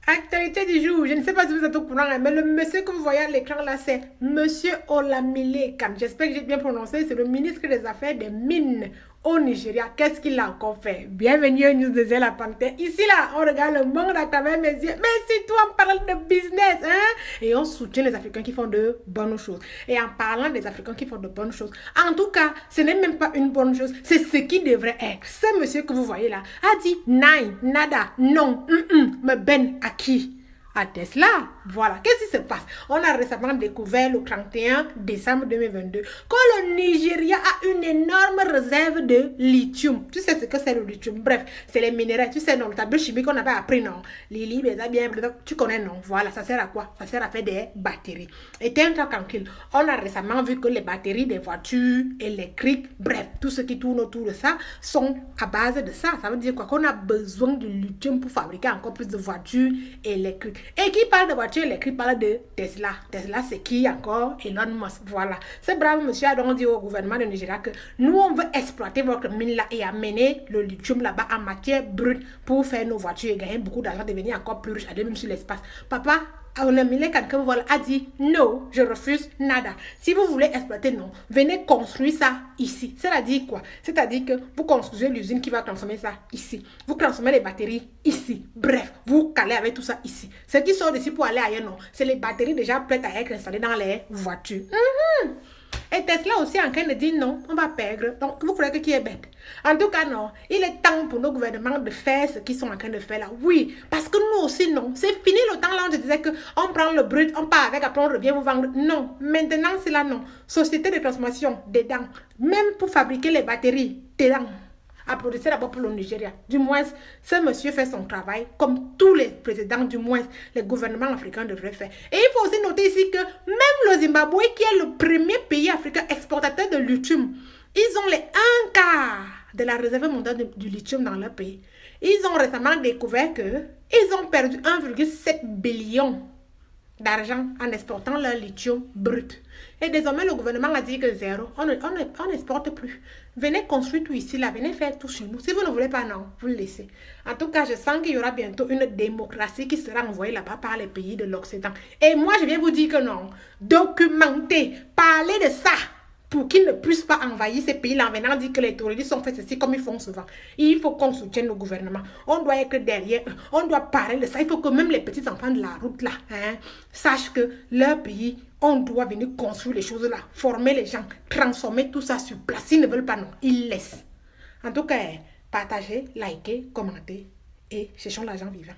Actualité du jour, je ne sais pas si vous êtes au courant, mais le monsieur que vous voyez à l'écran là, c'est monsieur Olamide Kane. J'espère que j'ai bien prononcé, c'est le ministre des Affaires des Mines au Nigeria. Qu'est-ce qu'il a encore fait? Bienvenue aux news de Zé la Panthère. Ici là, on regarde le monde à travers mes yeux. Mais si toi, on parle de business, hein? Et on soutient les Africains qui font de bonnes choses. Et en parlant des Africains qui font de bonnes choses, en tout cas, ce n'est même pas une bonne chose, c'est ce qui devrait être. Ce monsieur que vous voyez là a dit, nada, non, me ben à qui? À Tesla. Voilà. Qu'est-ce qui se passe? On a récemment découvert le 31 décembre 2022 que le Nigeria a une énorme réserve de lithium. Tu sais ce que c'est le lithium? Bref, c'est les minéraux. Tu sais, non, le tableau chimique qu'on avait appris, non? Lili, bien, tu connais, non? Voilà, ça sert à quoi? Ça sert à faire des batteries. Et t'es un temps tranquille. On a récemment vu que les batteries des voitures électriques, bref, tout ce qui tourne autour de ça, sont à base de ça. Ça veut dire quoi? Qu'on a besoin de lithium pour fabriquer encore plus de voitures électriques. Et qui parle de voiture électrique parle de Tesla. Tesla, c'est qui encore? Elon Musk. Voilà. Ce brave monsieur a donc dit au gouvernement de Nigeria que nous, on veut exploiter votre mine là et amener le lithium là-bas en matière brute pour faire nos voitures et gagner beaucoup d'argent, devenir encore plus riche, aller même sur l'espace. Papa, Olamide Kane, voilà, a dit non, je refuse nada. Si vous voulez exploiter, non, venez construire ça ici. C'est-à-dire quoi? C'est-à-dire que vous construisez l'usine qui va transformer ça ici. Vous transformez les batteries ici. Bref, vous calez avec tout ça ici. Ce qui sort d'ici pour aller ailleurs, non, c'est les batteries déjà prêtes à être installées dans les voitures. Et Tesla aussi en train de dire non, on va perdre. Donc, vous croyez que qui est bête? En tout cas, non. Il est temps pour nos gouvernements de faire ce qu'ils sont en train de faire là. Oui, parce que nous aussi, non. C'est fini le temps là où je disais qu'on prend le brut, on part avec, après on revient vous vendre. Non. Maintenant, c'est là, non. Société de transformation, dedans. Même pour fabriquer les batteries, dedans. Applaudissez d'abord pour le Nigeria. Du moins, ce monsieur fait son travail comme tous les présidents, du moins les gouvernements africains devraient faire. Et il faut aussi noter ici que même le Zimbabwe, qui est le premier pays africain exportateur de lithium, ils ont les 1 quart de la réserve mondiale du lithium dans leur pays. Ils ont récemment découvert qu'ils ont perdu 1,7 billion d'argent en exportant leur lithium brut. Et désormais, le gouvernement a dit que zéro. On n'exporte plus. Venez construire tout ici, là. Venez faire tout chez nous. Si vous ne voulez pas, non, vous le laissez. En tout cas, je sens qu'il y aura bientôt une démocratie qui sera envoyée là-bas par les pays de l'Occident. Et moi, je viens vous dire que non. Documentez. Parlez de ça. Pour qu'ils ne puissent pas envahir ces pays-là en venant dire que les terroristes ont fait ceci comme ils font souvent. Il faut qu'on soutienne le gouvernement. On doit être derrière eux. On doit parler de ça. Il faut que même les petits enfants de la route là sachent que leur pays, on doit venir construire les choses là, former les gens, transformer tout ça sur place. S'ils ne veulent pas, non, ils laissent. En tout cas, partagez, likez, commentez et cherchons l'argent vivant.